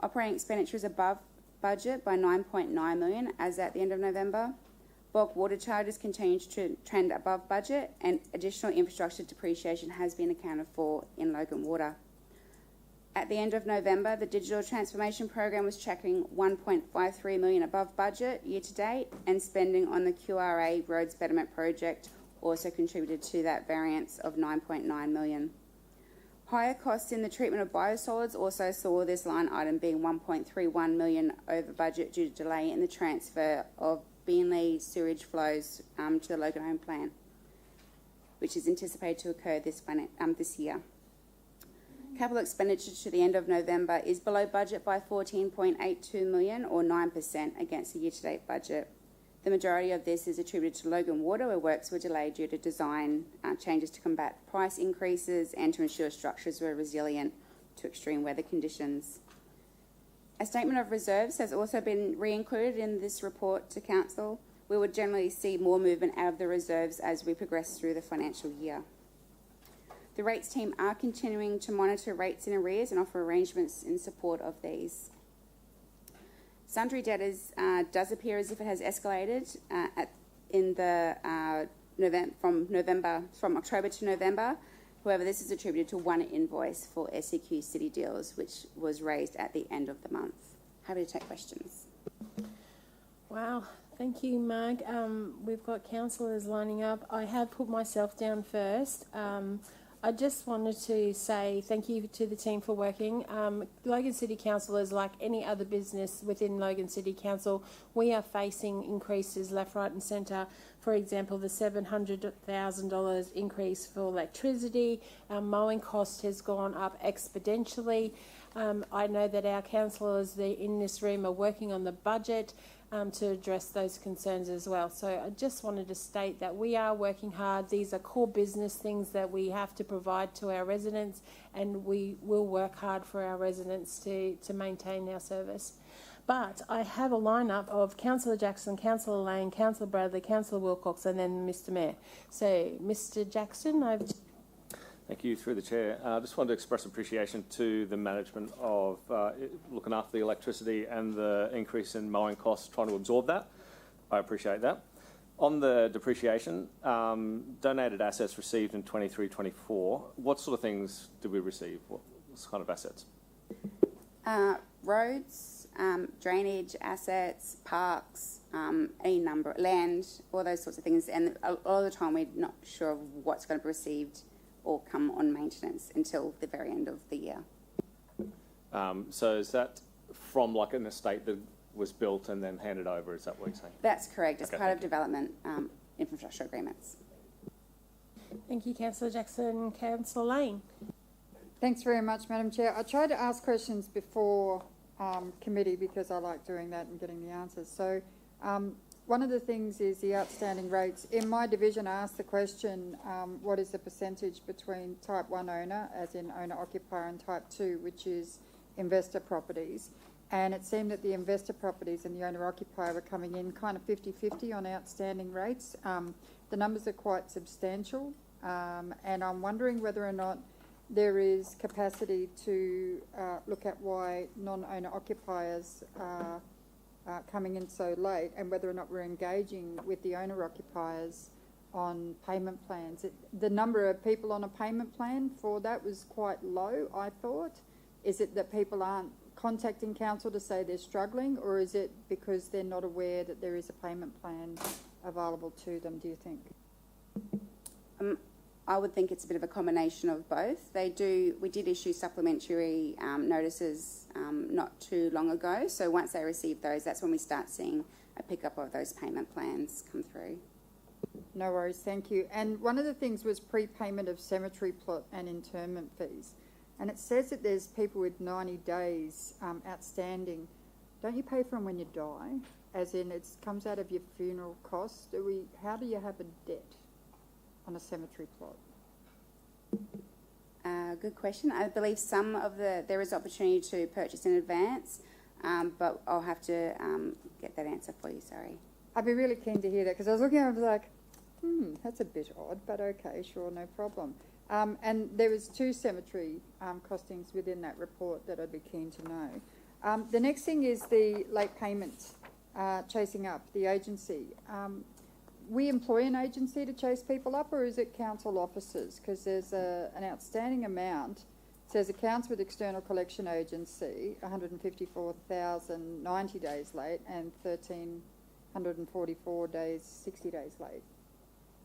Operating expenditure is above budget by $9.9 million as at the end of November. Bulk water charges continue to trend above budget, and additional infrastructure depreciation has been accounted for in Logan Water. At the end of November, the digital transformation program was tracking $1.53 million above budget year to date, and spending on the QRA Roads Betterment project also contributed to that variance of $9.9 million. Higher costs in the treatment of biosolids also saw this line item being $1.31 million over budget due to delay in the transfer of Beenleigh sewage flows to the Logan Home plant, which is anticipated to occur this year. Capital expenditure to the end of November is below budget by $14.82 million, or 9% against the year-to-date budget. The majority of this is attributed to Logan Water, where works were delayed due to design changes to combat price increases and to ensure structures were resilient to extreme weather conditions. A statement of reserves has also been re-included in this report to Council. We would generally see more movement out of the reserves as we progress through the financial year. The rates team are continuing to monitor rates in arrears and offer arrangements in support of these. Sundry debtors does appear as if it has escalated from October to November. However, this is attributed to one invoice for SEQ City Deals, which was raised at the end of the month. Happy to take questions. Wow, thank you, Marg. We've got councillors lining up. I have put myself down first. I just wanted to say thank you to the team for working. Logan City Council is like any other business within Logan City Council. We are facing increases left, right and centre. For example, the $700,000 increase for electricity. Our mowing cost has gone up exponentially. I know that our councillors in this room are working on the budget to address those concerns as well. So I just wanted to state that we are working hard. These are core business things that we have to provide to our residents, and we will work hard for our residents to maintain our service. But I have a lineup of Councillor Jackson, Councillor Lane, Councillor Bradley, Councillor Wilcox, and then Mr Mayor. So, Mr Jackson, over to Thank you. Through the chair, I just wanted to express appreciation to the management of looking after the electricity and the increase in mowing costs, trying to absorb that. I appreciate that. On the depreciation, donated assets received in 23-24, what sort of things did we receive? What kind of assets? Roads, drainage assets, parks, any number, land, all those sorts of things. And a lot of the time we're not sure of what's going to be received or come on maintenance until the very end of the year. So is that from like an estate that was built and then handed over? Is that what you're saying? That's correct. As Okay, part of development infrastructure agreements. Thank you, Councillor Jackson. Councillor Lane. Thanks very much, Madam Chair. I tried to ask questions before committee because I like doing that and getting the answers. So one of the things is the outstanding rates. In my division, I asked the question, what is the percentage between type 1 owner, as in owner-occupier, and type 2, which is investor properties. And it seemed that the investor properties and the owner-occupier were coming in kind of 50-50 on outstanding rates. The numbers are quite substantial, and I'm wondering whether or not there is capacity to look at why non-owner occupiers are coming in so late, and whether or not we're engaging with the owner-occupiers on payment plans. The number of people on a payment plan for that was quite low, I thought. Is it that people aren't contacting council to say they're struggling, or is it because they're not aware that there is a payment plan available to them, do you think? I would think it's a bit of a combination of both. We did issue supplementary notices not too long ago. So once they receive those, that's when we start seeing a pickup of those payment plans come through. No worries, thank you. And one of the things was prepayment of cemetery plot and interment fees. And it says that there's people with 90 days outstanding. Don't you pay for them when you die? As in, it comes out of your funeral costs. How do you have a debt on a cemetery plot? Good question. I believe there is opportunity to purchase in advance, but I'll have to get that answer for you, sorry. I'd be really keen to hear that, because I was looking at it, I was like, that's a bit odd, but okay, sure, no problem. And there was 2 cemetery costings within that report that I'd be keen to know. The next thing is the late payment, chasing up the agency. We employ an agency to chase people up, or is it council officers? Because there's an outstanding amount. It says accounts with external collection agency, 154,000 90 days late, and 1,344 days 60 days late.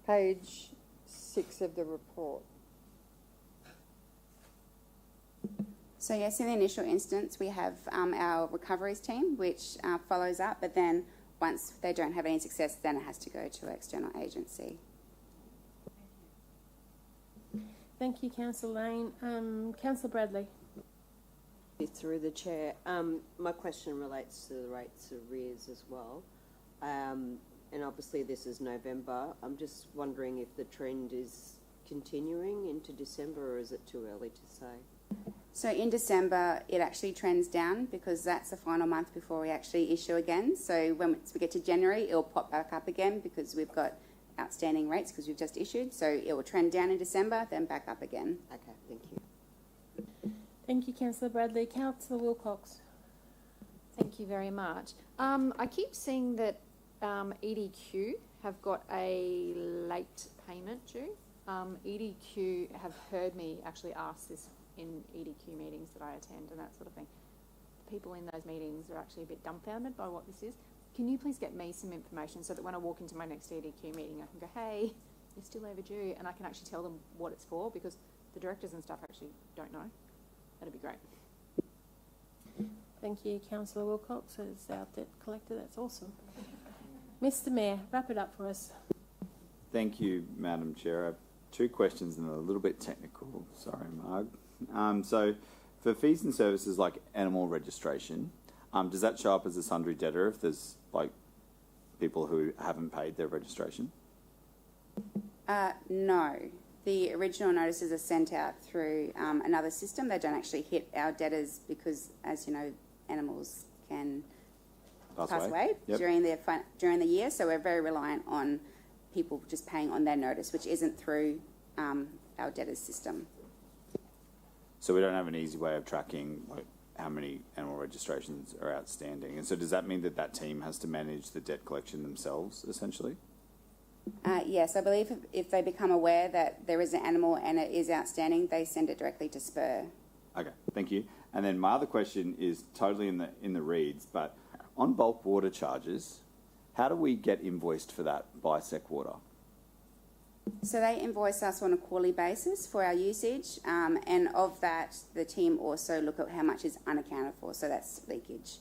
Page 6 of the report. So yes, in the initial instance, we have our recoveries team, which follows up, but then once they don't have any success, then it has to go to an external agency. Thank you, Councillor Lane. Councillor Bradley. Through the chair, my question relates to the rates of arrears as well. And obviously this is November. I'm just wondering if the trend is continuing into December, or is it too early to say? So in December, it actually trends down because that's the final month before we actually issue again. So once we get to January, it'll pop back up again because we've got outstanding rates because we've just issued. So it will trend down in December, then back up again. Okay, thank you. Thank you, Councillor Bradley. Councillor Wilcox. Thank you very much. I keep seeing that EDQ have got a late payment due. EDQ have heard me actually ask this in EDQ meetings that I attend and that sort of thing. People in those meetings are actually a bit dumbfounded by what this is. Can you please get me some information so that when I walk into my next EDQ meeting I can go, hey, you're still overdue, and I can actually tell them what it's for, because the directors and stuff actually don't know, that'd be great. Thank you, Councillor Wilcox, as our debt collector. That's awesome. Mr Mayor, wrap it up for us. Thank you, Madam Chair. I have two questions and a little bit technical. Sorry, Marg. So, for fees and services like animal registration, does that show up as a sundry debtor if there's like people who haven't paid their registration? No. The original notices are sent out through another system. They don't actually hit our debtors because, as you know, animals can pass away Yep. during the year. So we're very reliant on people just paying on their notice, which isn't through our debtors system. So we don't have an easy way of tracking like how many animal registrations are outstanding. And so does that mean that that team has to manage the debt collection themselves, essentially? Yes, I believe if they become aware that there is an animal and it is outstanding, they send it directly to Spur. Okay, thank you. And then my other question is totally in the reads, but on bulk water charges, how do we get invoiced for that by Seqwater? So they invoice us on a quarterly basis for our usage, and of that, the team also look at how much is unaccounted for, so that's leakage.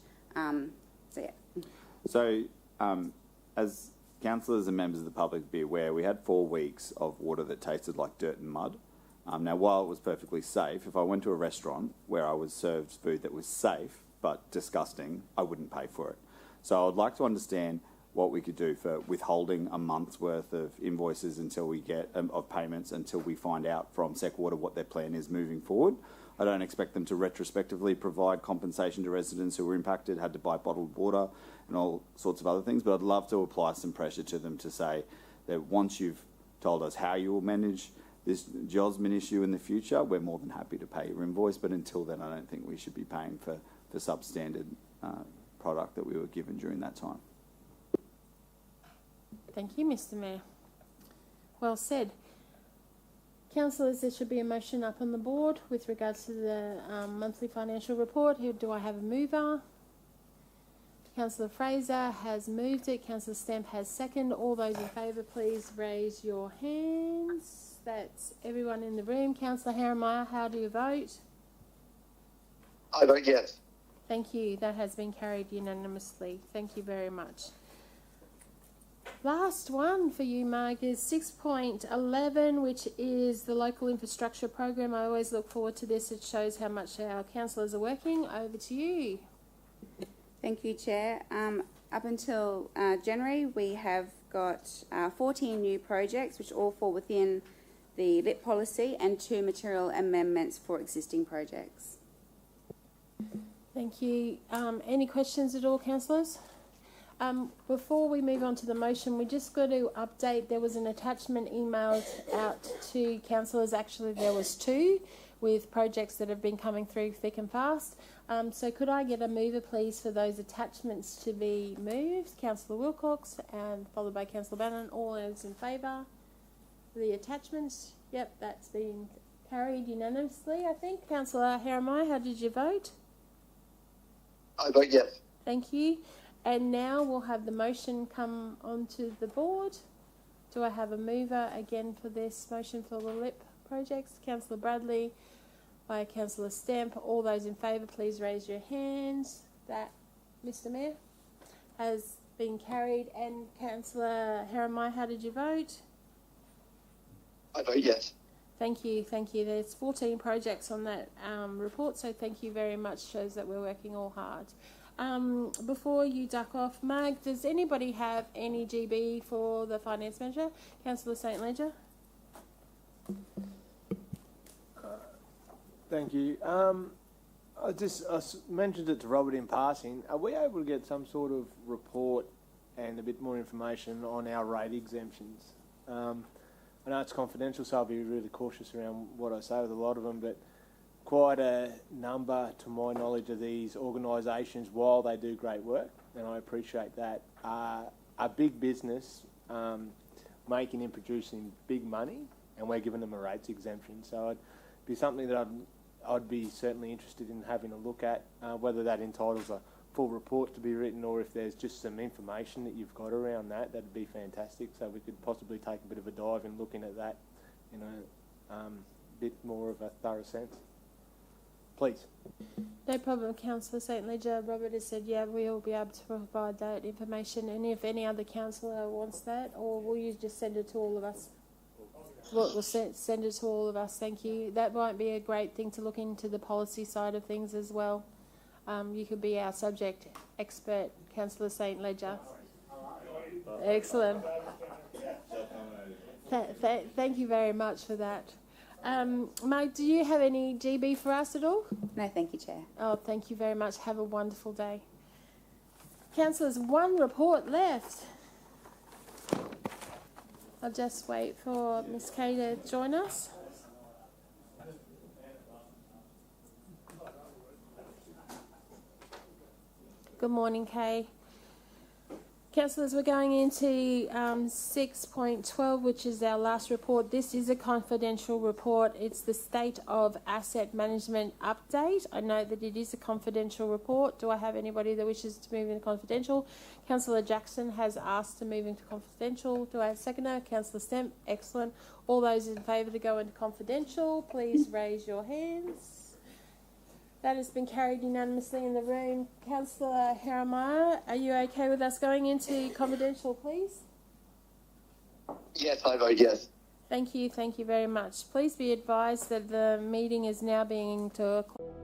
So, as councillors and members of the public be aware, we had 4 weeks of water that tasted like dirt and mud. Now, while it was perfectly safe, if I went to a restaurant where I was served food that was safe but disgusting, I wouldn't pay for it. So I would like to understand what we could do for withholding a month's worth of invoices until we get of payments until we find out from Seqwater what their plan is moving forward. I don't expect them to retrospectively provide compensation to residents who were impacted, had to buy bottled water and all sorts of other things, but I'd love to apply some pressure to them to say that once you've told us how you will manage this JOSMIN issue in the future, we're more than happy to pay your invoice, but until then I don't think we should be paying for substandard product that we were given during that time. Thank you, Mr Mayor. Well said. Councillors, there should be a motion up on the board with regards to the monthly financial report. Do I have a mover? Councillor Fraser has moved it. Councillor Stamp has second. All those in favour, please raise your hands. That's everyone in the room. Councillor Harrimeyer, how do you vote? I vote yes. Thank you. That has been carried unanimously. Thank you very much. Last one for you, Marg, is 6.11, which is the local infrastructure program. I always look forward to this. It shows how much our councillors are working. Over to you. Thank you, Chair. Up until January, we have got 14 new projects, which all fall within the LIP policy, and 2 material amendments for existing projects. Thank you. Any questions at all, councillors? Before we move on to the motion, we just got to update. There was an attachment emailed out to councillors. Actually, there was 2 with projects that have been coming through thick and fast. So could I get a mover, please, for those attachments to be moved? Councillor Wilcox, and followed by Councillor Bannon. All those in favour? The attachments? Yep, that's been carried unanimously, I think. Councillor Harrimeyer, how did you vote? I vote yes. Thank you. And now we'll have the motion come onto the board. Do I have a mover again for this motion for the LIP projects? Councillor Bradley by Councillor Stamp. All those in favour, please raise your hands. That, Mr Mayor, has been carried. And Councillor Harrimeyer, how did you vote? I vote yes. Thank you, thank you. There's 14 projects on that report, so thank you very much. Shows that we're working all hard. Before you duck off, Marg, does anybody have any GB for the Finance Manager? Councillor St Ledger? Thank you. I mentioned it to Robert in passing. Are we able to get some sort of report and a bit more information on our rate exemptions? I know it's confidential, so I'll be really cautious around what I say with a lot of them, but quite a number, to my knowledge, of these organisations, while they do great work, and I appreciate that, are a big business making and producing big money, and we're giving them a rates exemption. So it'd be something that I'd be certainly interested in having a look at, whether that entitles a full report to be written or if there's just some information that you've got around that, that'd be fantastic. So we could possibly take a bit of a dive in looking at that, bit more of a thorough sense. Please. No problem, Councillor St Ledger. Robert has said, yeah, we will be able to provide that information. And if any other councillor wants that, or will you just send it to all of us? We'll send it to all of us, thank you. That might be a great thing to look into the policy side of things as well. You could be our subject expert, Councillor St Ledger. Excellent. Thank you very much for that. Mike, do you have any GB for us at all? No, thank you, Chair. Oh, thank you very much. Have a wonderful day. Councillors, one report left. I'll just wait for Ms Kay to join us. Good morning, Kay. Councillors, we're going into 6.12, which is our last report. This is a confidential report. It's the State of Asset Management Update. I know that it is a confidential report. Do I have anybody that wishes to move into confidential? Councillor Jackson has asked to move into confidential. Do I have a seconder? Councillor Stemp. Excellent. All those in favour to go into confidential, please raise your hands. That has been carried unanimously in the room. Councillor Heremiah, are you okay with us going into confidential, please? Yes, I vote yes. Thank you very much. Please be advised that the meeting is now being to a close.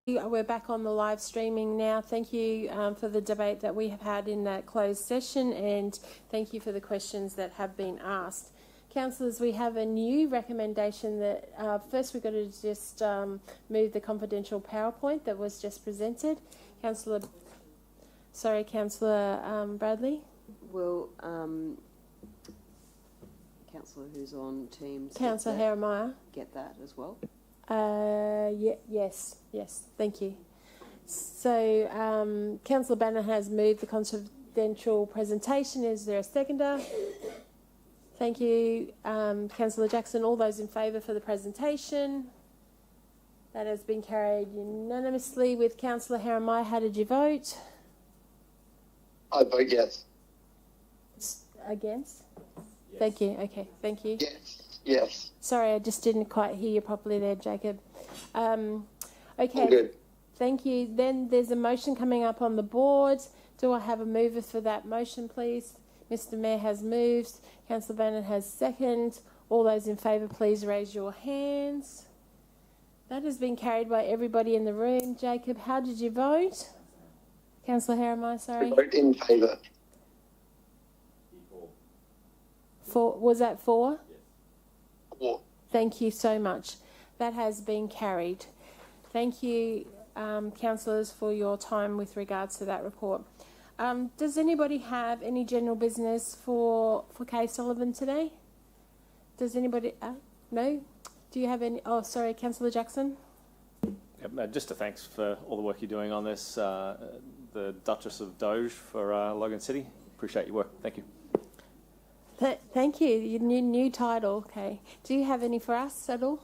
We're back on the live streaming now. Thank you for the debate that we have had in that closed session, and thank you for the questions that have been asked. Councillors, we have a new recommendation that first we've got to just move the confidential PowerPoint that was just presented. Councillor Bradley. Well, councillor who's on Teams. Councillor Haramiah. Get that as well. Yes, thank you. So, Councillor Banner has moved the confidential presentation. Is there a seconder? Thank you. Councillor Jackson, all those in favour for the presentation? That has been carried unanimously. With Councillor Haramiah, how did you vote? I vote yes. Against? Yes. Thank you. Okay, thank you. Yes. Sorry, I just didn't quite hear you properly there, Jacob. Okay. All good. Thank you. Then there's a motion coming up on the board. Do I have a mover for that motion, please? Mr. Mayor has moved. Councillor Bannon has seconded. All those in favour, please raise your hands. That has been carried by everybody in the room. Jacob, how did you vote? Councillor Haramiah, sorry. I vote in favour. Was that for? Yes. 4. Thank you so much. That has been carried. Thank you, councillors, for your time with regards to that report. Does anybody have any general business for Kay Sullivan today? Does anybody? No? Do you have any? Oh, sorry, Councillor Jackson. Yep, just a thanks for all the work you're doing on this. The Duchess of Doge for Logan City. Appreciate your work. Thank you. Thank you. Your new title. Okay. Do you have any for us at all?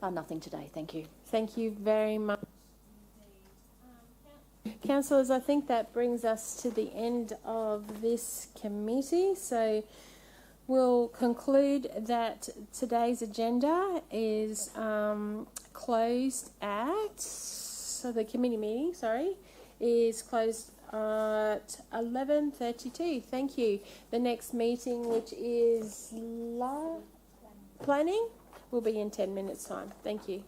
Nothing today. Thank you. Thank you very much. Councillors, I think that brings us to the end of this committee. So we'll conclude that today's agenda is closed at, so the committee meeting, is closed at 11:32. Thank you. The next meeting, which is planning, will be in 10 minutes' time. Thank you.